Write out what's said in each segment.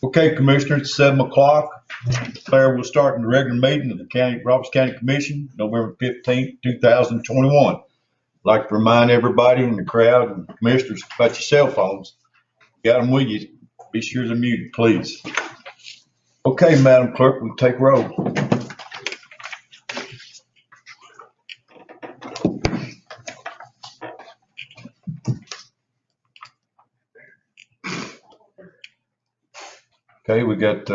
Okay, Commissioner, it's 7 o'clock. Declare we'll start the regular meeting of the Roberts County Commission, November 15th, 2021. I'd like to remind everybody in the crowd and commissioners about your cell phones. Got them with you. Be sure they're muted, please. Okay, Madam Clerk, we take roll. Okay, we got,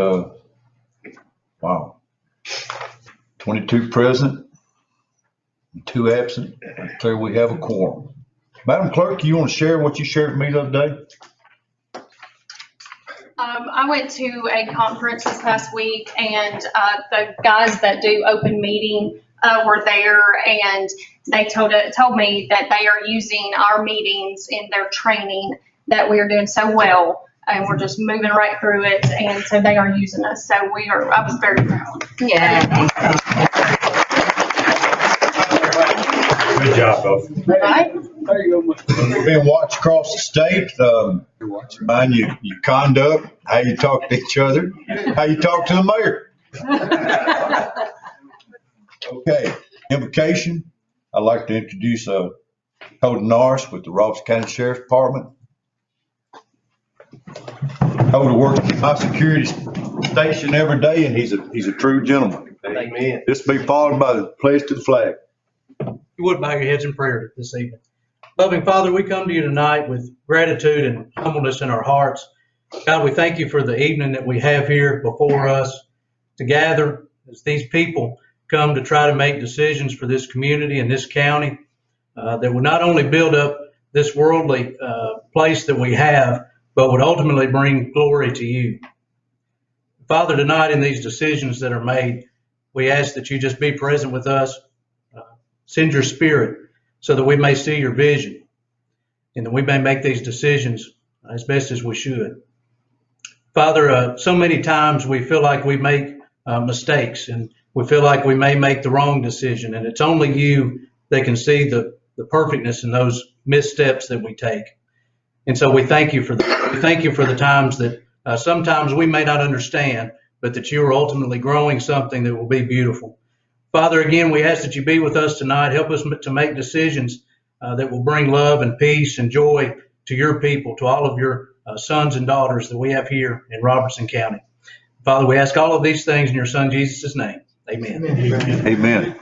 22 present, and 2 absent. I declare we have a quorum. Madam Clerk, you want to share what you shared with me the other day? I went to a conference this past week, and the guys that do open meeting were there, and they told me that they are using our meetings in their training, that we are doing so well, and we're just moving right through it, and so they are using us. So I was very proud. Yeah. Good job, folks. Right? We're being watched across the state. Mind your conduct, how you talk to each other, how you talk to the mayor. Okay, invocation. I'd like to introduce Cody Norris with the Roberts County Sheriff's Department. Cody works at my security station every day, and he's a true gentleman. Amen. This will be followed by the pledge to the flag. You would bow your heads in prayer this evening. Loving Father, we come to you tonight with gratitude and humbleness in our hearts. God, we thank you for the evening that we have here before us to gather as these people come to try to make decisions for this community and this county that would not only build up this worldly place that we have, but would ultimately bring glory to you. Father, tonight in these decisions that are made, we ask that you just be present with us. Send your spirit so that we may see your vision and that we may make these decisions as best as we should. Father, so many times we feel like we make mistakes and we feel like we may make the wrong decision, and it's only you that can see the perfectness in those missteps that we take. And so we thank you for that. We thank you for the times that sometimes we may not understand, but that you are ultimately growing something that will be beautiful. Father, again, we ask that you be with us tonight. Help us to make decisions that will bring love and peace and joy to your people, to all of your sons and daughters that we have here in Robertson County. Father, we ask all of these things in your Son Jesus' name. Amen. Amen. Amen.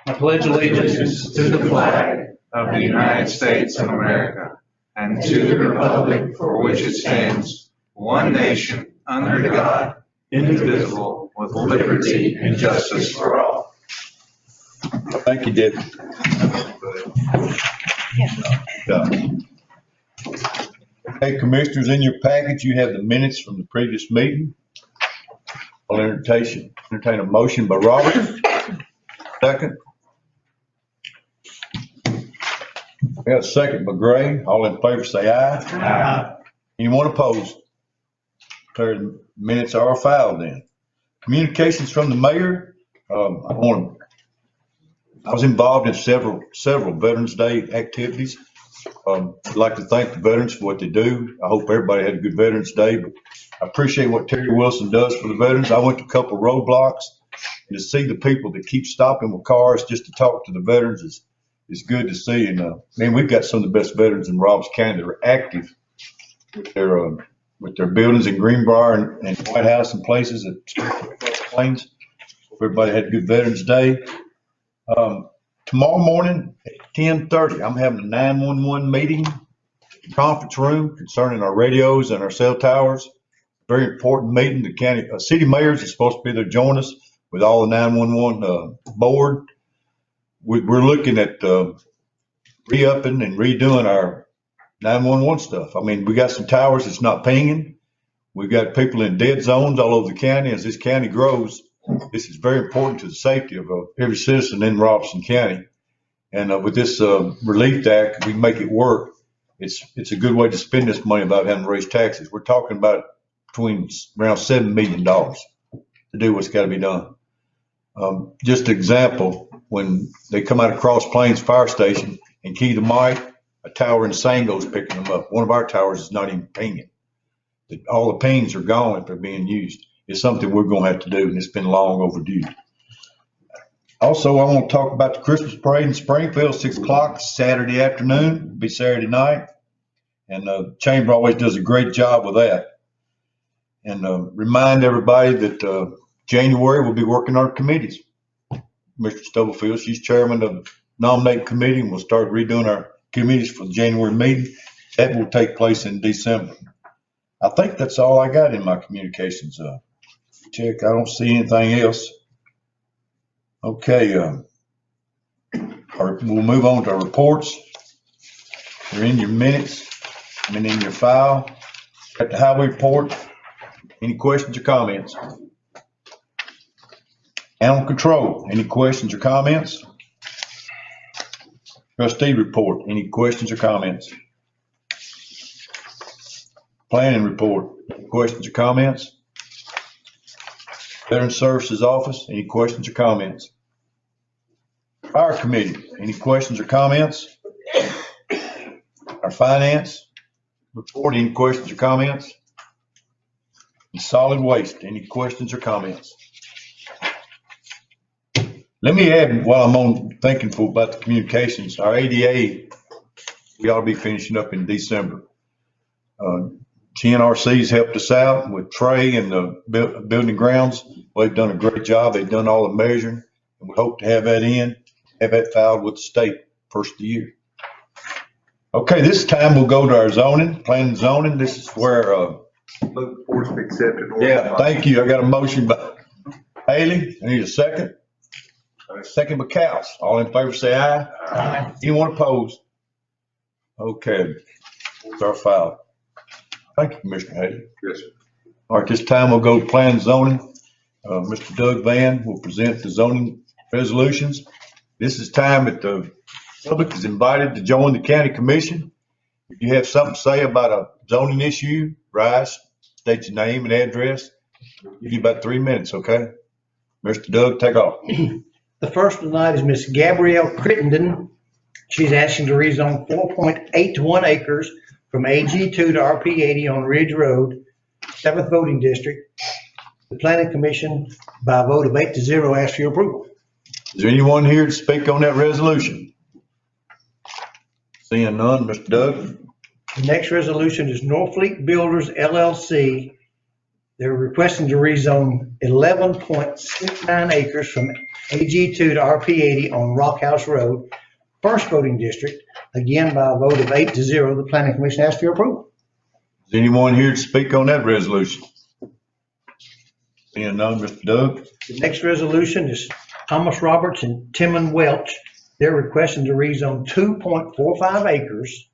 I pledge allegiance to the flag of the United States of America and to the republic for which it stands, one nation, under God, indivisible, with liberty and justice for all. Thank you, Deb. Hey, Commissioners, in your package, you have the minutes from the previous meeting. I'll entertain a motion by Robert. Second. We have a second by Gray. All in favor say aye. Aye. Anyone opposed? Declare the minutes are filed then. Communications from the mayor. I was involved in several Veterans Day activities. I'd like to thank the veterans for what they do. I hope everybody had a good Veterans Day, but I appreciate what Terry Wilson does for the veterans. I went to a couple of roadblocks, and to see the people that keep stopping with cars just to talk to the veterans is good to see. And man, we've got some of the best veterans in Roberts County that are active with their buildings in Greenbrier and White House and places at Springfield Plains. Hope everybody had a good Veterans Day. Tomorrow morning at 10:30, I'm having a 911 meeting conference room concerning our radios and our cell towers. Very important meeting. The county city mayors are supposed to be there, join us with all the 911 board. We're looking at re-upping and redoing our 911 stuff. I mean, we got some towers that's not pinging. We've got people in dead zones all over the county. As this county grows, this is very important to the safety of every citizen in Robertson County. And with this Relief Act, we can make it work. It's a good way to spend this money without having to raise taxes. We're talking about between around $7 million to do what's got to be done. Just an example, when they come out of Cross Plains Fire Station and key the mic, a tower in Sango's picking them up. One of our towers is not even pinging. all the pains are gone if they're being used. It's something we're gonna have to do, and it's been long overdue. Also, I want to talk about the Christmas parade in Springfield, 6 o'clock Saturday afternoon. It'll be Saturday night. And the chamber always does a great job with that. And remind everybody that January we'll be working on our committees. Mr. Stubblefield, she's chairman of the nominating committee, and we'll start redoing our committees for the January meeting. That will take place in December. I think that's all I got in my communications. Check, I don't see anything else. Okay, we'll move on to our reports. They're in your minutes, in your file. Got the highway report. Any questions or comments? Animal control, any questions or comments? Trustee report, any questions or comments? Planning report, any questions or comments? Veteran Services Office, any questions or comments? Fire Committee, any questions or comments? Our Finance report, any questions or comments? And Solid Waste, any questions or comments? Let me add, while I'm on thinking about the communications, our ADA, we ought to be finishing up in December. TNRC's helped us out with Trey and the building grounds. Well, they've done a great job. They've done all the measuring, and we hope to have that filed with the state first of the year. Okay, this time we'll go to our zoning, planning and zoning. This is where, Look forward to accepted. yeah, thank you. I got a motion by Haley. I need a second. Second by Cows. All in favor say aye. Aye. Anyone opposed? Okay, it's our file. Thank you, Commissioner Haley. Yes, sir. All right, this time we'll go to plan and zoning. Mr. Doug Van will present the zoning resolutions. This is time that the public is invited to join the county commission. If you have something to say about a zoning issue, rise, state your name and address. We'll give you about 3 minutes, okay? Mr. Doug, take off. The first tonight is Miss Gabrielle Crittenden. She's asking to rezone 4.81 acres from AG2 to RP80 on Ridge Road, 7th voting district. The planning commission, by a vote of 8-0, asks for your approval. Is there anyone here to speak on that resolution? Seeing none, Mr. Doug. The next resolution is Norfleet Builders LLC. They're requesting to rezone 11.69 acres from AG2 to RP80 on Rockhouse Road, 1st voting district. Again, by a vote of 8-0, the planning commission asks for your approval. Is anyone here to speak on that resolution? Seeing none, Mr. Doug. The next resolution is Thomas Roberts and Timon Welch. They're requesting to rezone 2.45 acres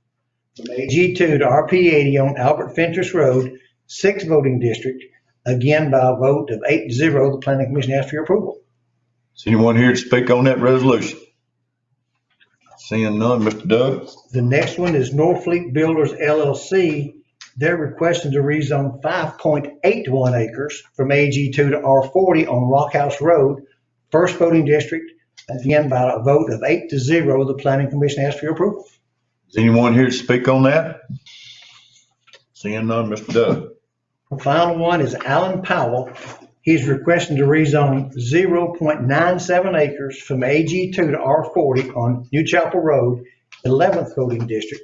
from AG2 to RP80 on Albert Fentress Road, 6th voting district. Again, by a vote of 8-0, the planning commission asks for your approval. Is anyone here to speak on that resolution? Seeing none, Mr. Doug. The next one is Norfleet Builders LLC. They're requesting to rezone 5.81 acres from AG2 to R40 on Rockhouse Road, 1st voting district. Again, by a vote of 8-0, the planning commission asks for your approval. Is anyone here to speak on that? Seeing none, Mr. Doug. The final one is Alan Powell. He's requesting to rezone 0.97 acres from AG2 to R40 on New Chapel Road, 11th voting district.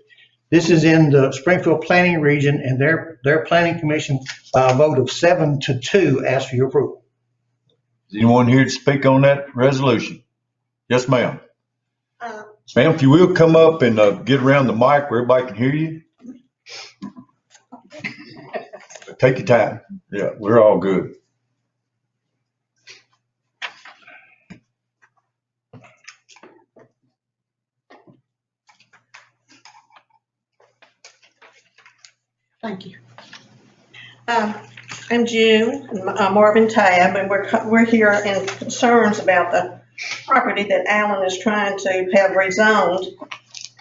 This is in the Springfield planning region, and their planning commission, by a vote of 7-2, asks for your approval. Is anyone here to speak on that resolution? Yes, ma'am. Ma'am, if you will come up and get around the mic where everybody can hear you. Take your time. Yeah, we're all good. Thank you. I'm June Marvin Tab, and we're here in concerns about the property that Alan is trying to have rezoned.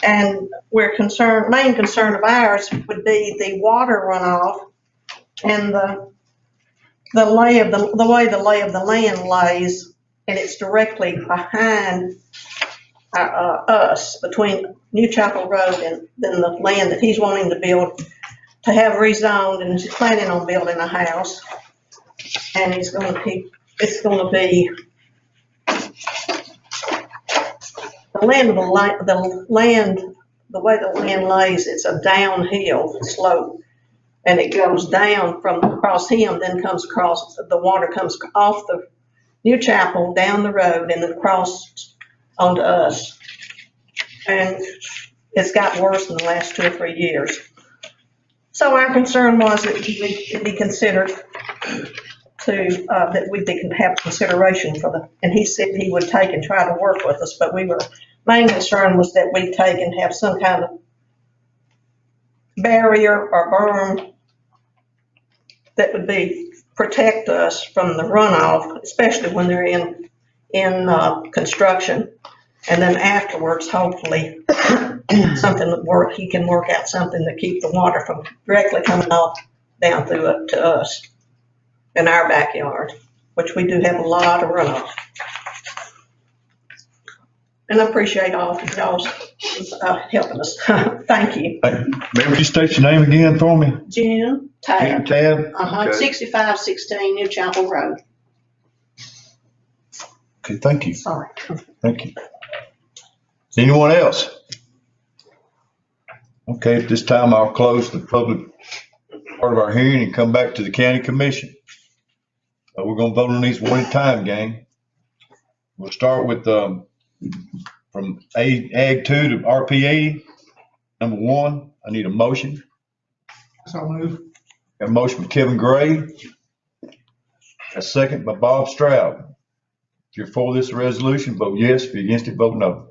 And we're concerned, main concern of ours would be the water runoff and the way the lay of the land lays, and it's directly behind us between New Chapel Road and then the land that he's wanting to build to have rezoned, and he's planning on building a house. And it's gonna be, the way the land lays, it's a downhill slope. And it goes down from across him, then comes across, the water comes off the new chapel, down the road, and then across onto us. And it's got worse in the last 2 or 3 years. So our concern was that it be considered to, that we can have consideration for the, and he said he would take and try to work with us, but main concern was that we take and have some kind of barrier or berm that would protect us from the runoff, especially when they're in construction. And then afterwards, hopefully, something that he can work out something to keep the water from directly coming off down through it to us in our backyard, which we do have a lot of runoff. And I appreciate all of y'all's helping us. Thank you. Remember, you state your name again for me? Jen Tab. Tab? Okay. 6516 New Chapel Road. Okay, thank you. Sorry. Thank you. Anyone else? Okay, at this time, I'll close the public part of our hearing and come back to the county commission. We're gonna vote on these one at a time, gang. We'll start with, from Ag 2 to RP 80. Number 1, I need a motion. So move. Got a motion by Kevin Gray. A second by Bob Stroud. If you're for this resolution, vote yes. If you're against it, vote no.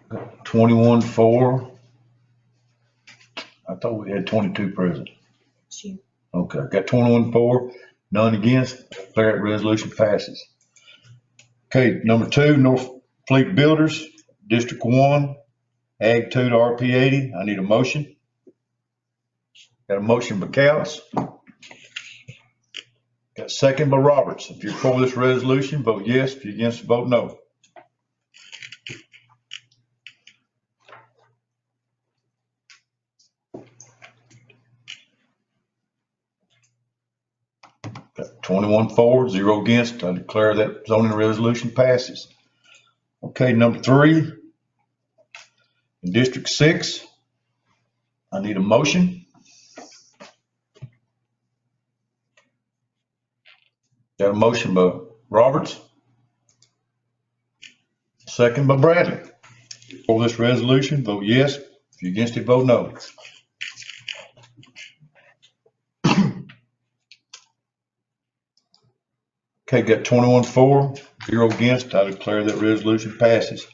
Got 21-4. I thought we had 22 present. Okay, got 21-4, none against. Declare that resolution passes. Okay, number 2, North Fleet Builders, District 1, Ag 2 to RP 80. I need a motion. Got a motion by Counts. Got a second by Roberts. If you're for this resolution, vote yes. If you're against it, vote no. Got 21-4, 0 against. I declare that zoning resolution passes. Okay, number 3, in District 6, I need a motion. Got a motion by Roberts. Second by Bradley. For this resolution, vote yes. If you're against it, vote no. Okay, got 21-4, 0 against. I declare that resolution passes.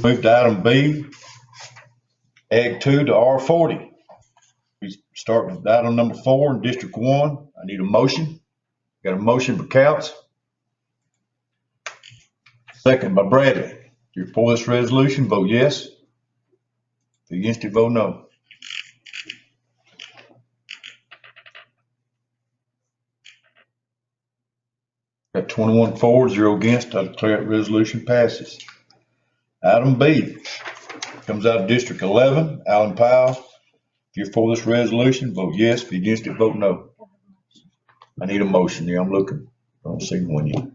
Move to item B, Ag 2 to R40. We start with item number 4 in District 1. I need a motion. Got a motion by Counts. Second by Bradley. If you're for this resolution, vote yes. If you're against it, vote no. Got 21-4, 0 against. I declare that resolution passes. Item B comes out of District 11, Allen Powell. If you're for this resolution, vote yes. If you're against it, vote no. I need a motion here. I'm looking. I don't see one yet.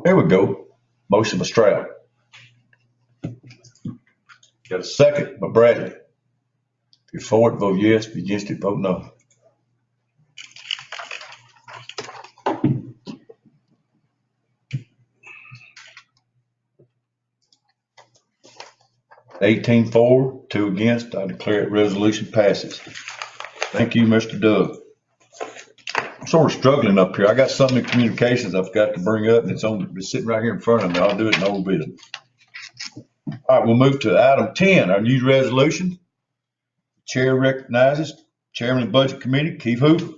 There we go. Motion by Stroud. Got a second by Bradley. If you're for it, vote yes. If you're against it, vote no. (18-4), 2 against. I declare that resolution passes. Thank you, Mr. Doug. I'm sort of struggling up here. I got something in communications I've got to bring up, and it's sitting right here in front of me. I'll do it in old bit. All right, we'll move to item 10, our new resolution. Chair recognizes Chairman of the Budget Committee, Keith Hoover.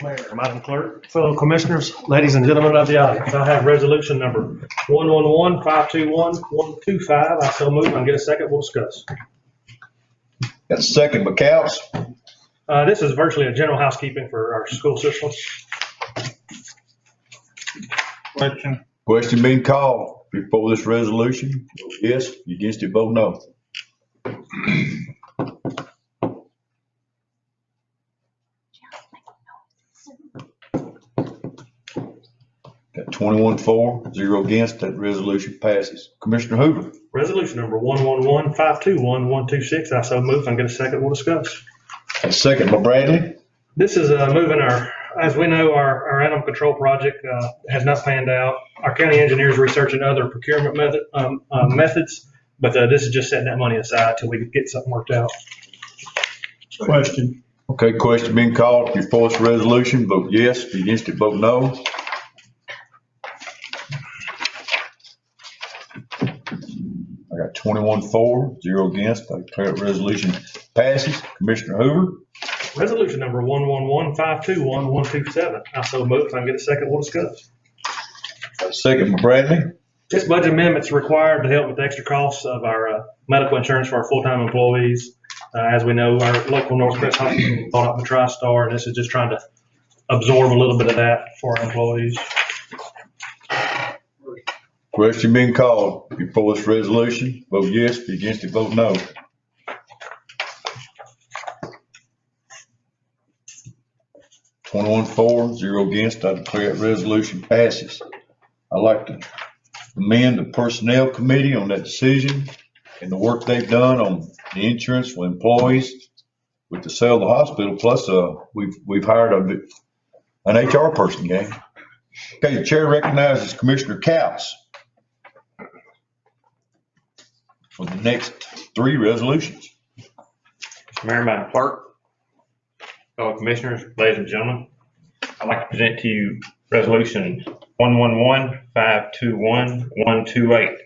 Mayor, Madam Clerk, fellow commissioners, ladies and gentlemen of the audience, I have resolution number 111-521-125. I so move. I'll get a second. We'll discuss. Got a second by Counts. This is virtually a general housekeeping for our school systems. Question. Question being called before this resolution. Vote yes, if you're against it, vote no. Got 21 for, 0 against. That resolution passes. Commissioner Hoover. Resolution number 111-521-126. I so move. I'm going to second. We'll discuss. A second by Bradley. This is moving as we know, our animal control project has not panned out. Our county engineer is researching other procurement methods, but this is just setting that money aside till we get something worked out. Question. Okay, question being called before this resolution. Vote yes, if you're against it, vote no. I got 21 for, 0 against. I declare that resolution passes. Commissioner Hoover. Resolution number 111-521-127. I so move. If I can get a second, we'll discuss. A second by Bradley. This budget amendment is required to help with the extra costs of our medical insurance for our full-time employees. As we know, our local Northwest Hospital bought up the TriStar, and this is just trying to absorb a little bit of that for our employees. Question being called before this resolution. Vote yes, if you're against it, vote no. Twenty-one for, 0 against. I declare that resolution passes. I'd like to commend the personnel committee on that decision and the work they've done on the insurance for employees with the sale of the hospital. Plus, we've hired an HR person, gang. Okay, the chair recognizes Commissioner Couch for the next 3 resolutions. Mayor, Madam Clerk, fellow commissioners, ladies and gentlemen, I'd like to present to you Resolution 111-521-128.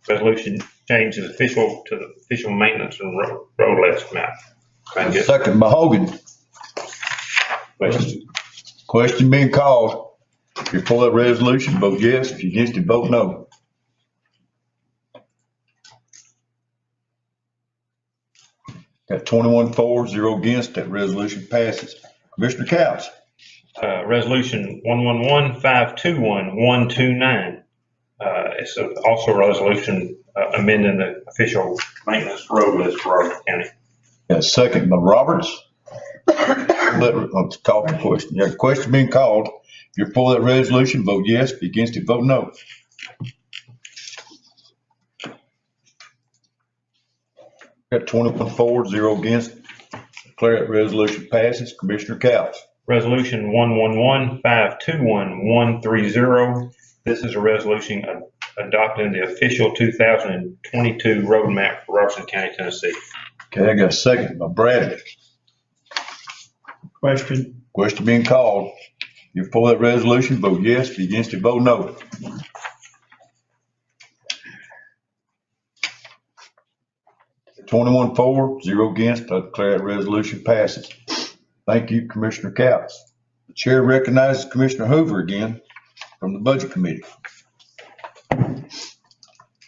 Resolution changes official to the official maintenance and road list map. Second by Hogan. Question being called before that resolution. Vote yes. If you're against it, vote no. Got 21 for, 0 against. That resolution passes. Commissioner Couch. Resolution 111-521-129. It's also a resolution amending the official maintenance road list for our county. Got a second by Roberts. Let's call the question. Yeah, question being called. If you're for that resolution, vote yes. If you're against it, vote no. Got 21 for, 0 against. Declare that resolution passes. Commissioner Couch. Resolution 111-521-130. This is a resolution adopting the official 2022 roadmap for Robertson County, Tennessee. Okay, I got a second by Bradley. Question. Question being called. You're for that resolution, vote yes. If you're against it, vote no. Twenty-one for, 0 against. I declare that resolution passes. Thank you, Commissioner Couch. The chair recognizes Commissioner Hoover again from the Budget Committee.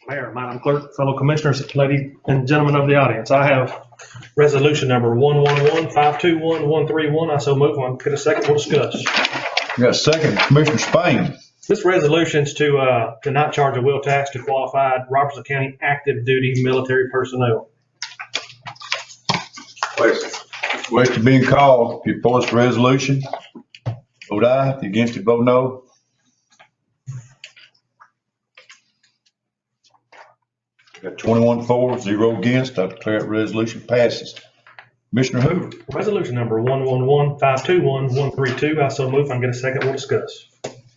Mayor, Madam Clerk, fellow commissioners, ladies and gentlemen of the audience, I have resolution number 111-521-131. I so move. I'll get a second. We'll discuss. You got a second, Commissioner Spain. This resolution is to not charge a wheel tax to qualified Robertson County active duty military personnel. Question being called. If you're for this resolution, vote aye. If you're against it, vote no. Got 21 for, 0 against. I declare that resolution passes. Commissioner Hoover. Resolution number 111-521-132. I so move. I'm going to second. We'll discuss.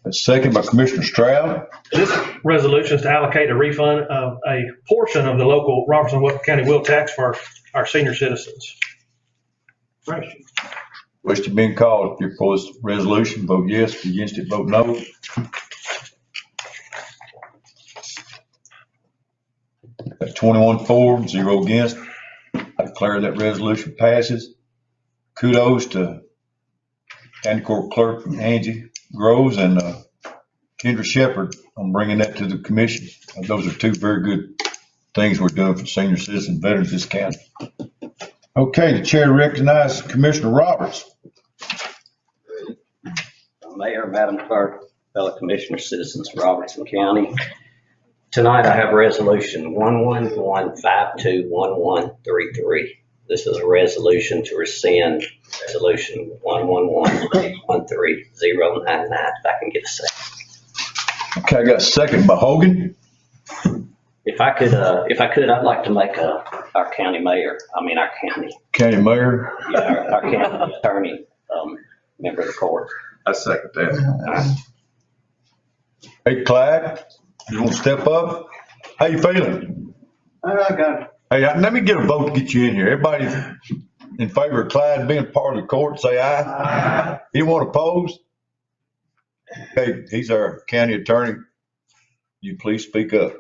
A second by Commissioner Stroud. This resolution is to allocate a refund of a portion of the local Robertson County wheel tax for our senior citizens. Question being called. If you're for this resolution, vote yes. If you're against it, vote no. Got 21 for, 0 against. I declare that resolution passes. Kudos to County Court Clerk Angie Groves and Kendra Shepherd on bringing that to the commission. Those are 2 very good things we're doing for senior citizen veterans in this county. Okay, the chair recognizes Commissioner Roberts. Mayor, Madam Clerk, fellow commissioners, citizens of Robertson County. Tonight I have resolution 111521133. This is a resolution to rescind resolution 111130999. If I can get a second. Okay, I got a second by Hogan. If I could, I'd like to make our county mayor, our county Mayor. our county attorney, member of the court. I second that. Hey, Clyde, you want to step up? How you feeling? I got it. Hey, let me get a vote to get you in here. Everybody in favor of Clyde being part of the court, say aye. Aye. Anyone opposed? Okay, he's our county attorney. You please speak up.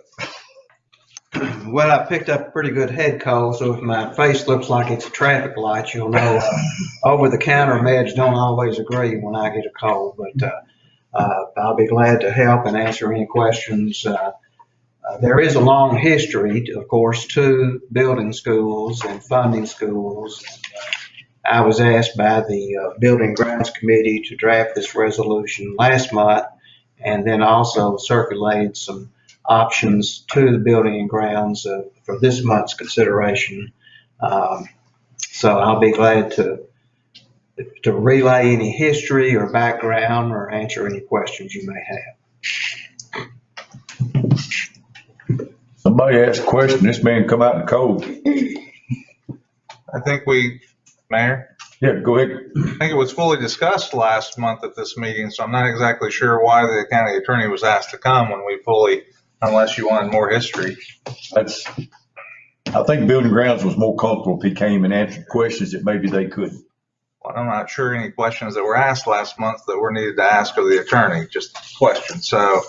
Well, I picked up a pretty good head cold, so if my face looks like it's a traffic light, you'll know over-the-counter meds don't always agree when I get a cold, but I'll be glad to help and answer any questions. There is a long history, of course, to building schools and funding schools. I was asked by the Building Grounds Committee to draft this resolution last month, and then also circulated some options to the Building and Grounds for this month's consideration. So I'll be glad to relay any history or background or answer any questions you may have. Somebody asked a question. This man come out in the cold. I think Mayor, Yeah, go ahead. I think it was fully discussed last month at this meeting, so I'm not exactly sure why the county attorney was asked to come when unless you wanted more history. I think Building Grounds was more comfortable if he came and answered questions that maybe they couldn't. Well, I'm not sure any questions that were asked last month that were needed to ask of the attorney, just questions. So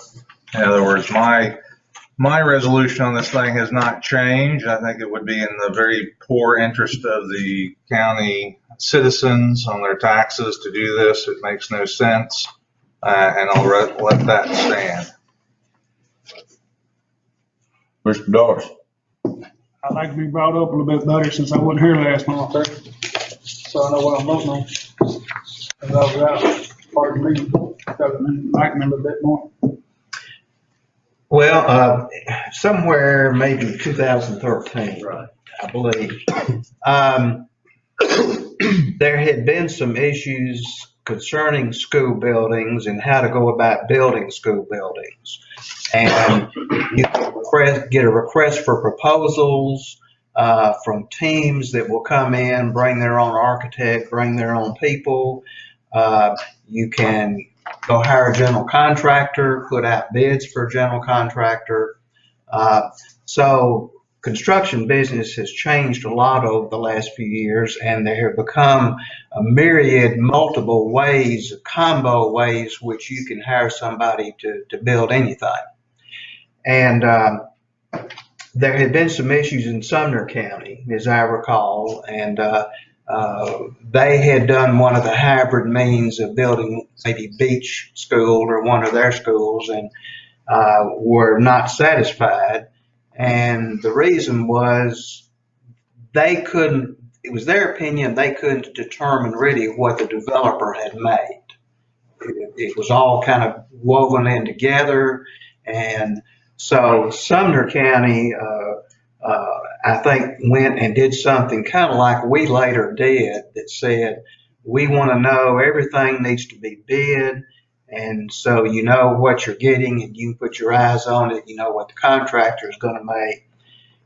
in other words, my resolution on this thing has not changed. I think it would be in the very poor interest of the county citizens on their taxes to do this. It makes no sense. And I'll let that stand. Mr. Doris. I'd like to be brought up a little bit better since I wasn't here last month, so I know what I'm voting on. As I was out part of the meeting, because I like me a little bit more. Well, somewhere maybe 2013, right, I believe, there had been some issues concerning school buildings and how to go about building school buildings. And you get a request for proposals from teams that will come in, bring their own architect, bring their own people. You can go hire a general contractor, put out bids for a general contractor. So construction business has changed a lot over the last few years, and there have become a myriad, multiple ways, combo ways, which you can hire somebody to build anything. And there had been some issues in Sumner County, as I recall, and they had done one of the hybrid means of building maybe Beach School or one of their schools, and were not satisfied. And the reason was they couldn't, it was their opinion, they couldn't determine really what the developer had made. It was all kind of woven in together. And so Sumner County, I think, went and did something kind of like we later did, that said, we want to know everything needs to be bid. And so you know what you're getting and you can put your eyes on it, you know what the contractor is going to make.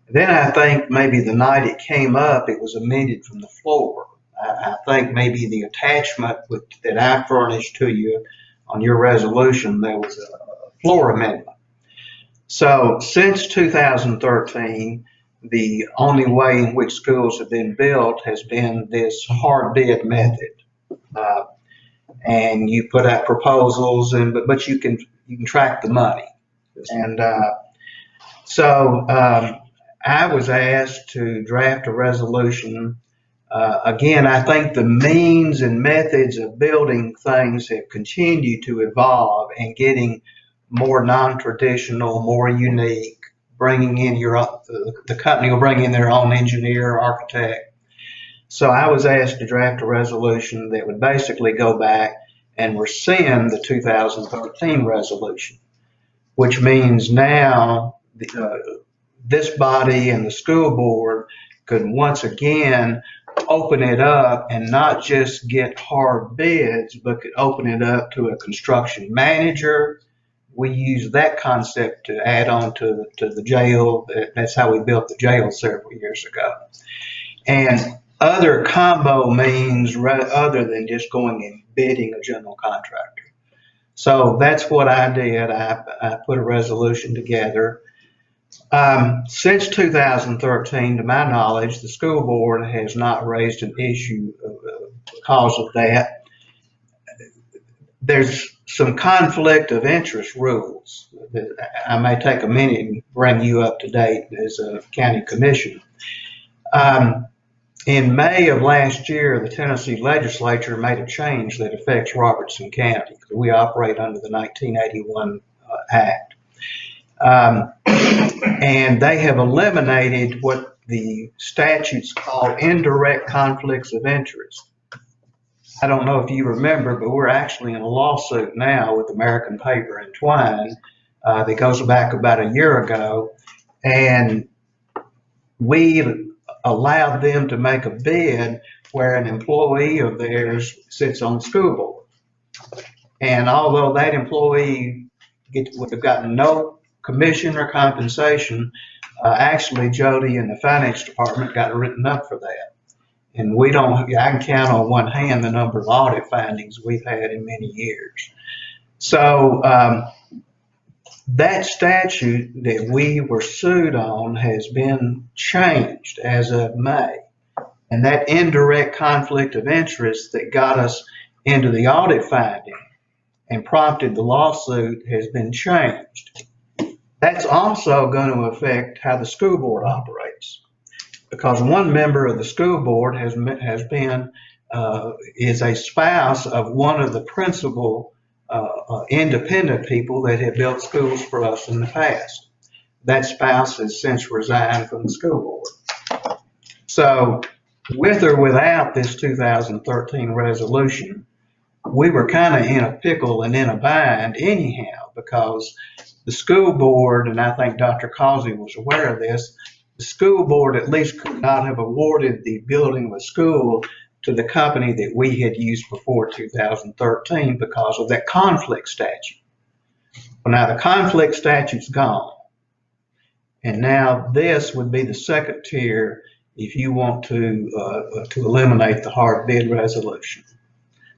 Then I think maybe the night it came up, it was amended from the floor. I think maybe the attachment that I furnished to you on your resolution, there was a floor amendment. So since 2013, the only way in which schools have been built has been this hard bid method. And you put out proposals, but you can track the money. And so I was asked to draft a resolution. Again, I think the means and methods of building things have continued to evolve and getting more non-traditional, more unique, bringing in the company will bring in their own engineer, architect. So I was asked to draft a resolution that would basically go back and we're seeing the 2013 resolution, which means now this body and the school board could once again open it up and not just get hard bids, but could open it up to a construction manager. We use that concept to add on to the jail. That's how we built the jail several years ago. And other combo means other than just going and bidding a general contractor. So that's what I did. I put a resolution together. Since 2013, to my knowledge, the school board has not raised an issue because of that. There's some conflict of interest rules that I may take a minute and bring you up to date as a county commissioner. In May of last year, the Tennessee legislature made a change that affects Robertson County. We operate under the 1981 Act. And they have eliminated what the statutes call indirect conflicts of interest. I don't know if you remember, but we're actually in a lawsuit now with American Paper and Twine that goes back about a year ago. And we allowed them to make a bid where an employee of theirs sits on the school board. And although that employee would have gotten no commission or compensation, actually Jody and the finance department got written up for that. And I can count on one hand the number of audit findings we've had in many years. So that statute that we were sued on has been changed as of May. And that indirect conflict of interest that got us into the audit finding and prompted the lawsuit has been changed. That's also going to affect how the school board operates, because one member of the school board is a spouse of one of the principal independent people that have built schools for us in the past. That spouse has since resigned from the school board. So with or without this 2013 resolution, we were kind of in a pickle and in a bind anyhow, because the school board, and I think Dr. Causey was aware of this, the school board at least could not have awarded the building of a school to the company that we had used before 2013 because of that conflict statute. Well, now the conflict statute's gone. And now this would be the second tier if you want to eliminate the hard bid resolution.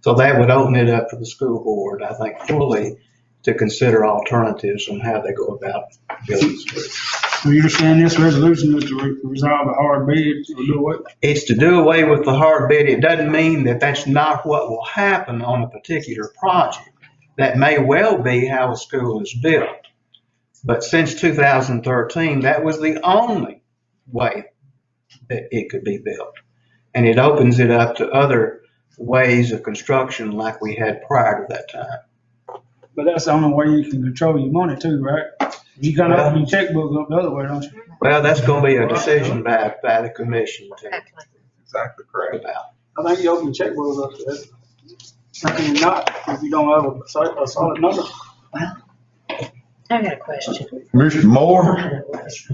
So that would open it up for the school board, I think, fully to consider alternatives on how they go about building schools. So you're saying this resolution is to resolve the hard bid or do what? It's to do away with the hard bid. It doesn't mean that that's not what will happen on a particular project. That may well be how a school is built. But since 2013, that was the only way that it could be built. And it opens it up to other ways of construction like we had prior to that time. But that's the only way you can control your money too, right? You kind of open your checkbook up the other way, don't you? Well, that's going to be a decision by the commission to Exactly correct. about. I think you open your checkbook up to that. I mean, not if you don't have a solid number. I got a question. Mr. Moore?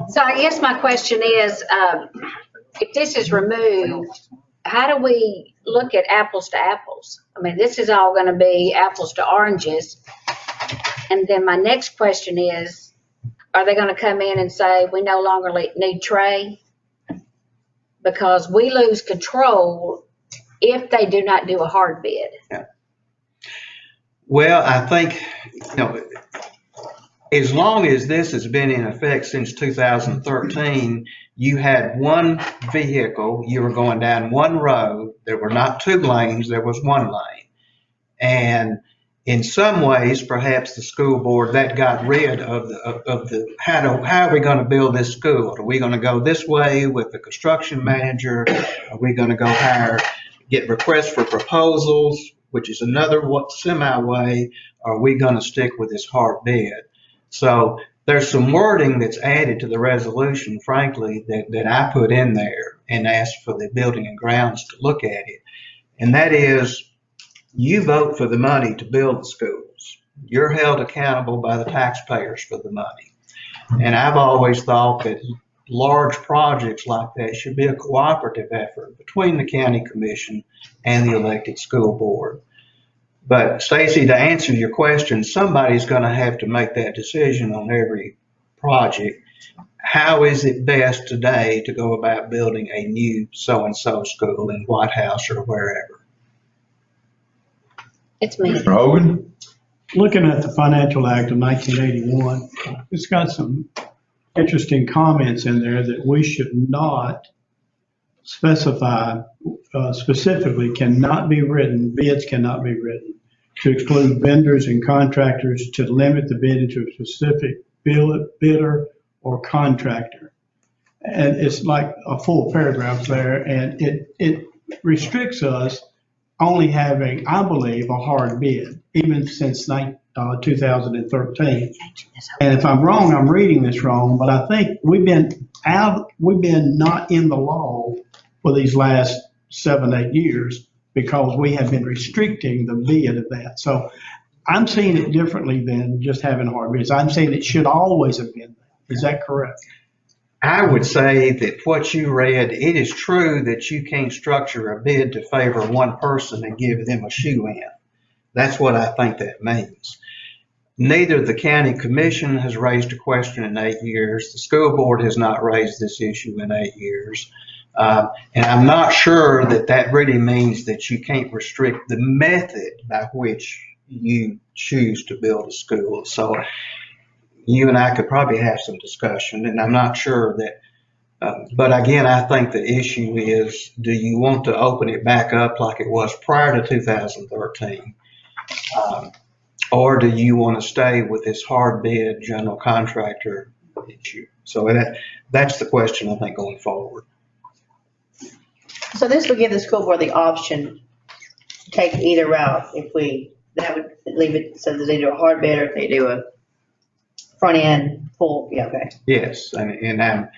So I guess my question is, if this is removed, how do we look at apples to apples? I mean, this is all going to be apples to oranges. And then my next question is, are they going to come in and say, we no longer need Trey? Because we lose control if they do not do a hard bid. Yeah. Well, I think, as long as this has been in effect since 2013, you had one vehicle, you were going down one road. There were not two lanes, there was one lane. And in some ways, perhaps the school board, that got rid of the how are we going to build this school? Are we going to go this way with the construction manager? Are we going to go get requests for proposals, which is another semi-way? Are we going to stick with this hard bid? So there's some wording that's added to the resolution, frankly, that I put in there and asked for the building and grounds to look at it. And that is, You vote for the money to build the schools. You're held accountable by the taxpayers for the money. And I've always thought that large projects like that should be a cooperative effort between the county commission and the elected school board. But Stacy, to answer your question, somebody's going to have to make that decision on every project. How is it best today to go about building a new so-and-so school in White House or wherever? It's me. Mr. Hogan? Looking at the Financial Act of 1981, it's got some interesting comments in there that we should not specify specifically, cannot be written, bids cannot be written to exclude vendors and contractors, to limit the bidding to a specific bidder or contractor. And it's like a full paragraph there, and it restricts us only having, I believe, a hard bid, even since 2013. And if I'm wrong, I'm reading this wrong, but I think we've been not in the law for these last 7-8 years because we have been restricting the bid of that. So I'm seeing it differently than just having hard bids. I'm saying it should always have been that. Is that correct? I would say that what you read, it is true that you can't structure a bid to favor one person and give them a shoe in. That's what I think that means. Neither the county commission has raised a question in 8 years. The school board has not raised this issue in 8 years. And I'm not sure that that really means that you can't restrict the method by which you choose to build a school. So you and I could probably have some discussion, and I'm not sure that, but again, I think the issue is, do you want to open it back up like it was prior to 2013? Or do you want to stay with this hard bid general contractor issue? So that's the question, I think, going forward. So this would give the school board the option to take either route. That would leave it so that they do a hard bid or if they do a front end full, yeah, okay. Yes, and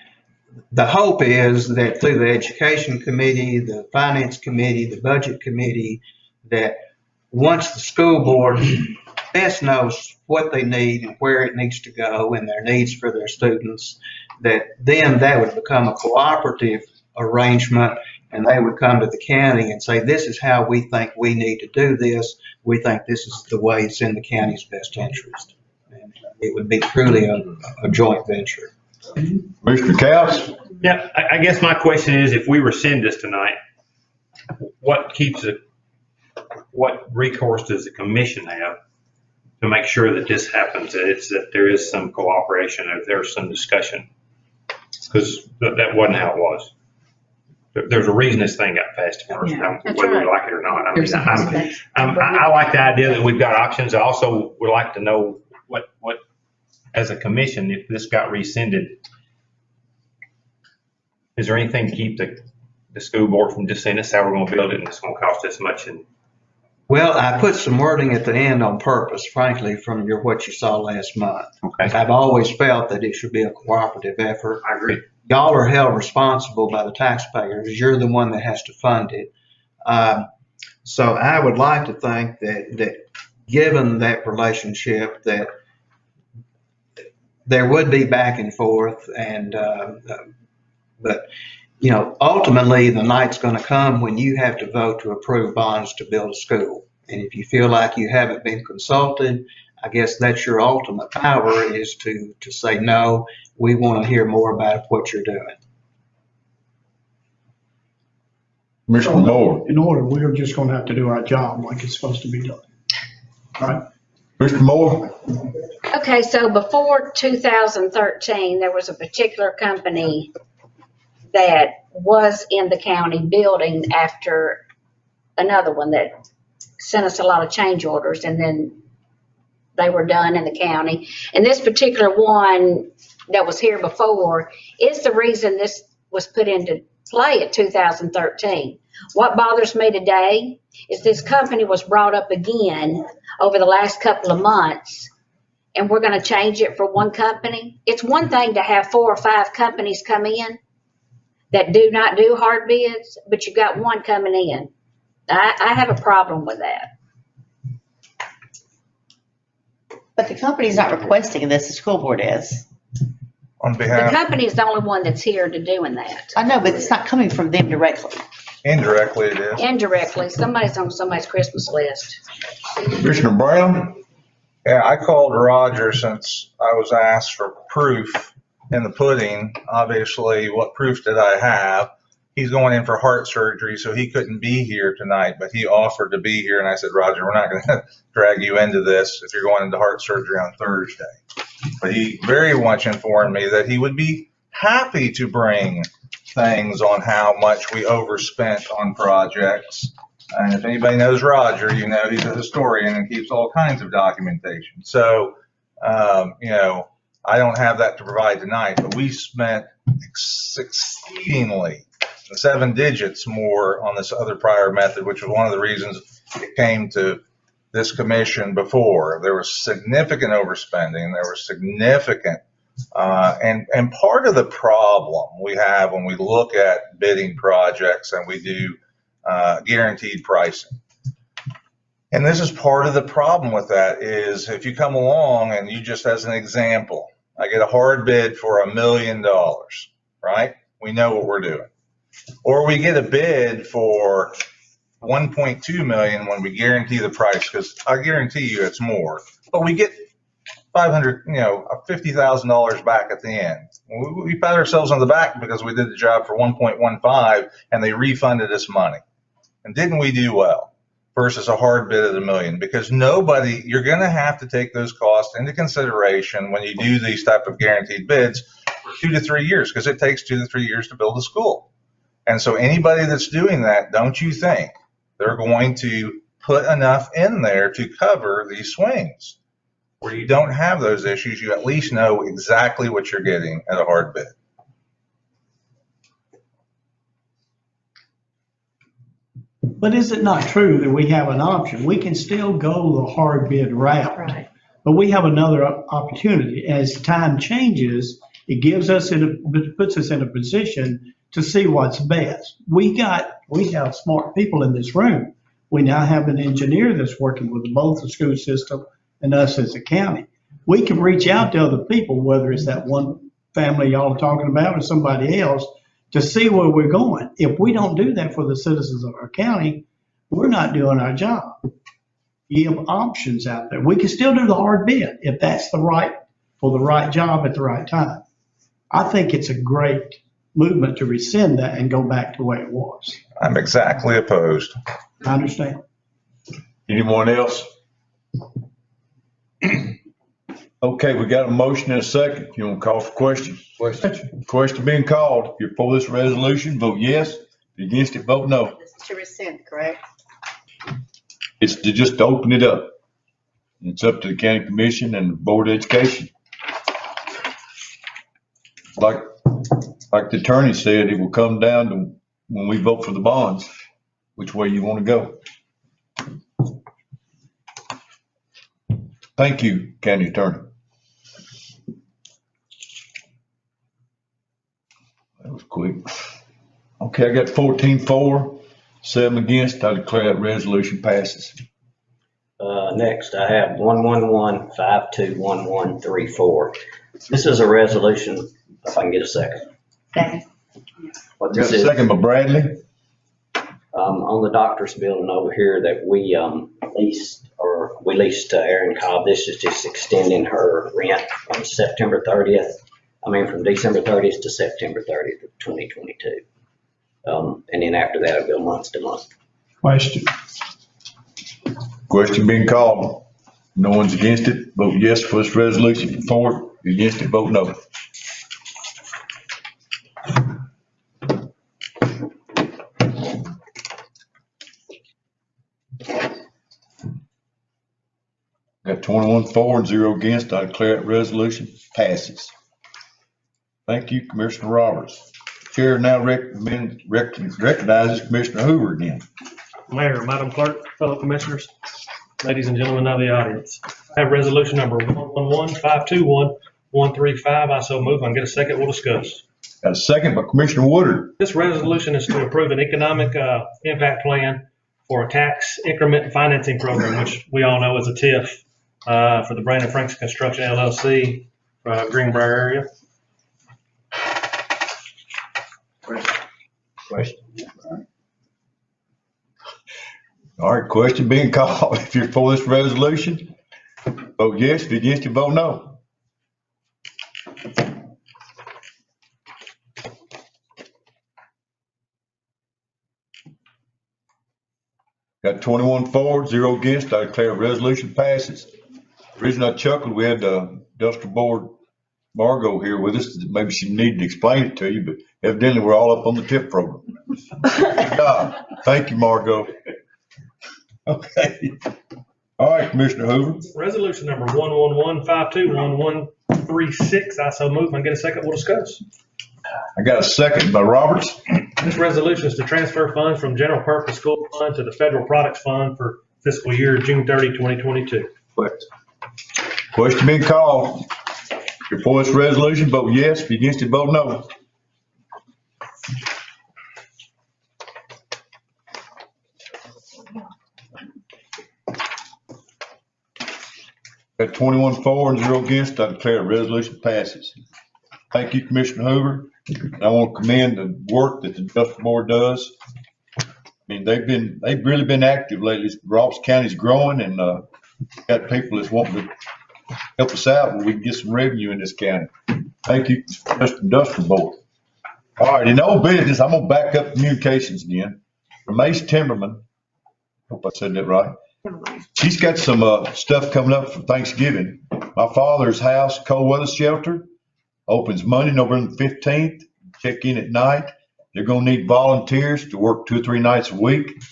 the hope is that through the education committee, the finance committee, the budget committee, that once the school board best knows what they need and where it needs to go and their needs for their students, that then that would become a cooperative arrangement, and they would come to the county and say, this is how we think we need to do this. We think this is the way it's in the county's best interest. And it would be truly a joint venture. Mr. Cows? Yeah, I guess my question is, if we rescind this tonight, what recourse does the commission have to make sure that this happens, that there is some cooperation, or there's some discussion? Because that wasn't how it was. There's a reason this thing got passed the first time, whether we like it or not. I like the idea that we've got options. I also would like to know what as a commission, if this got rescinded, is there anything to keep the school board from just saying, this is how we're going to build it and it's going to cost this much? Well, I put some wording at the end on purpose, frankly, from what you saw last month. Okay. I've always felt that it should be a cooperative effort. I agree. Y'all are held responsible by the taxpayers. You're the one that has to fund it. So I would like to think that given that relationship, that there would be back and forth, but ultimately the night's going to come when you have to vote to approve bonds to build a school. And if you feel like you haven't been consulted, I guess that's your ultimate power, is to say, no, we want to hear more about what you're doing. Mr. Moore? In order, we're just going to have to do our job like it's supposed to be done. All right? Mr. Moore? Okay, so before 2013, there was a particular company that was in the county building after another one that sent us a lot of change orders, and then they were done in the county. And this particular one that was here before is the reason this was put into play in 2013. What bothers me today is this company was brought up again over the last couple of months, and we're going to change it for one company. It's one thing to have 4 or 5 companies come in that do not do hard bids, but you got one coming in. I have a problem with that. But the company's not requesting this, the school board is. On The behalf, company is the only one that's here to doing that. I know, but it's not coming from them directly. indirectly it is. Indirectly, somebody's on somebody's Christmas list. Commissioner Brown? Yeah, I called Roger since I was asked for proof in the pudding. Obviously, what proof did I have? He's going in for heart surgery, so he couldn't be here tonight, but he offered to be here. And I said, Roger, we're not going to drag you into this if you're going into heart surgery on Thursday. But he very much informed me that he would be happy to bring things on how much we overspent on projects. And if anybody knows Roger, you know he's a historian and keeps all kinds of documentation. So, I don't have that to provide tonight, but we spent exceedingly 7 digits more on this other prior method, which was one of the reasons it came to this commission before. There was significant overspending. There was significant, and part of the problem we have when we look at bidding projects and we do guaranteed pricing. And this is part of the problem with that is if you come along and you just as an example, I get a hard bid for $1 million, right? We know what we're doing. Or we get a bid for 1.2 million when we guarantee the price, because I guarantee you it's more, but we get $50,000 back at the end. We pat ourselves on the back because we did the job for 1.15 and they refunded us money. And didn't we do well? Versus a hard bid at $1 million, because you're going to have to take those costs into consideration when you do these type of guaranteed bids for 2 to 3 years, because it takes 2 to 3 years to build a school. And so anybody that's doing that, don't you think they're going to put enough in there to cover these swings? Where you don't have those issues, you at least know exactly what you're getting at a hard bid. But is it not true that we have an option? We can still go the hard bid route. Right. But we have another opportunity. As time changes, it puts us in a position to see what's best. We have smart people in this room. We now have an engineer that's working with both the school system and us as a county. We can reach out to other people, whether it's that one family y'all are talking about or somebody else, to see where we're going. If we don't do that for the citizens of our county, we're not doing our job. You have options out there. We can still do the hard bid if that's for the right job at the right time. I think it's a great movement to rescind that and go back to the way it was. I'm exactly opposed. I understand. Anyone else? Okay, we got a motion and a second. You want to call for question? Question being called. If you're for this resolution, vote yes. If you're against it, vote no. This is to rescind, correct? It's to just open it up. It's up to the county commission and the board of education. Like the attorney said, it will come down to when we vote for the bonds, which way you want to go. Thank you, county attorney. That was quick. Okay, I got 14-4, 7 against. I declare that resolution passes. Next, I have 111-521134. This is a resolution, if I can get a second. Second. What Got this a is, second by Bradley. on the doctor's building over here that we leased to Erin Cobb. This is just extending her rent from December 30th to September 30th of 2022. And then after that, it'll go month to month. Question being called. No one's against it. Vote yes for this resolution. For it. Against it, vote no. Got 21-4 and 0 against. I declare that resolution passes. Thank you, Commissioner Roberts. Chair now recognizes Commissioner Hoover again. Mayor, Madam Clerk, fellow commissioners, ladies and gentlemen of the audience. I have resolution number 111-521-135. I so move. I can get a second. We'll discuss. Got a second by Commissioner Woodard. This resolution is to approve an economic impact plan for a tax increment financing program, which we all know is a TIF for the Brandon Franks Construction LLC, Greenbrier area. Question. All right, question being called. If you're for this resolution, vote yes. If you're against it, vote no. Got 21 for, 0 against. I declare resolution passes. The reason I chuckled, we had Industrial Board Margot here with us. Maybe she needed to explain it to you, but evidently we're all up on the TIP program. Good job. Thank you, Margot. Okay. All right, Commissioner Hoover. Resolution number 111521136. I so move. Can I get a second? We'll discuss. I got a second by Roberts. This resolution is to transfer funds from general purpose school fund to the federal products fund for fiscal year June 30, 2022. Question being called. If you're for this resolution, vote yes. If you're against it, vote no. Got 21 for and 0 against. I declare the resolution passes. Thank you, Commissioner Hoover. And I want to commend the work that the Industrial Board does. I mean, they've really been active lately. Ross County's growing, and got people that's wanting to help us out where we can get some revenue in this county. Thank you, Mr. Industrial Board. All right, in old business, I'm gonna back up communications again. From Ace Timberman, hope I said that right. She's got some stuff coming up for Thanksgiving. My father's house cold weather shelter opens Monday, November 15th. Check in at night. They're gonna need volunteers to work 2 or 3 nights a week.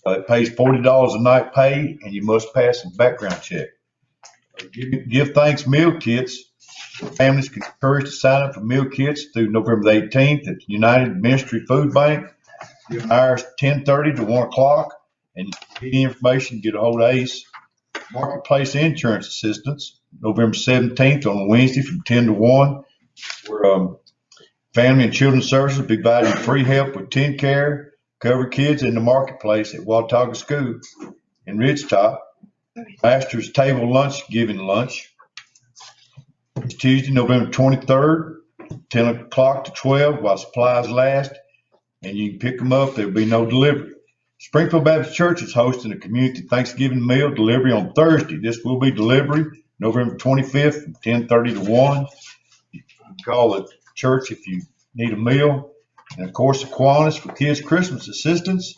It pays $40 a night pay, and you must pass a background check. Give Thanks meal kits. Families can encourage to sign up for meal kits through November the 18th at the United Ministry Food Bank. Hours 10:30 to 1 o'clock. And get any information, get a hold of Ace. Marketplace insurance assistance, November 17th on Wednesday from 10 to 1. Where Family and Children's Services will be providing free help with teen care, cover kids in the marketplace at Watauga School in Ridgetop. Master's Table Lunch Giving Lunch. It's Tuesday, November 23rd, 10 o'clock to 12 while supplies last. And you can pick them up. There'll be no delivery. Springfield Baptist Church is hosting a community Thanksgiving meal delivery on Thursday. This will be delivery November 25th from 10:30 to 1. You can call the church if you need a meal. And of course, the Kiwanis for Kids Christmas Assistance.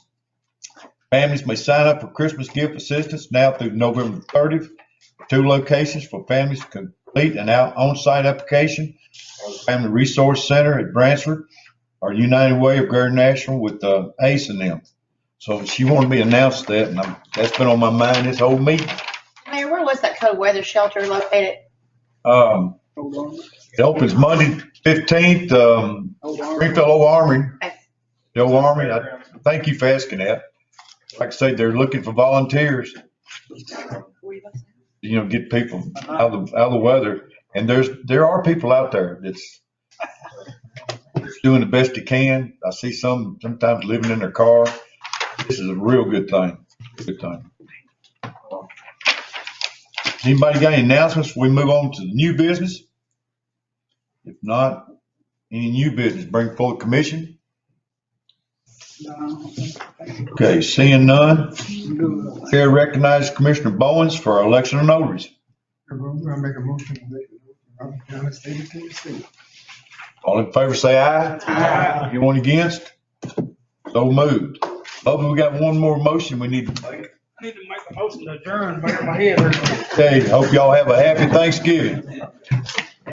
Families may sign up for Christmas gift assistance now through November 30th. 2 locations for families to complete an on-site application. Family Resource Center at Brantford or United Way of Greater National with Ace and them. So she wanted me to announce that, and that's been on my mind this whole meeting. Mayor, where was that cold weather shelter located? It opens Monday 15th, Springfield Old Army. The Old Army, thank you for asking that. Like I say, they're looking for volunteers. Get people out of the weather. And there are people out there that's doing the best they can. I see sometimes living in their car. This is a real good thing. Good thing. Anybody got any announcements before we move on to the new business? If not, any new business bring forward the commission? Okay, seeing none. Chair recognizes Commissioner Bowens for our election of notaries. All in favor say aye. Aye. Anyone against? So moved. Bubba, we got one more motion we need to make. I need to make a motion to adjourn. My head hurts. Okay, hope y'all have a happy Thanksgiving.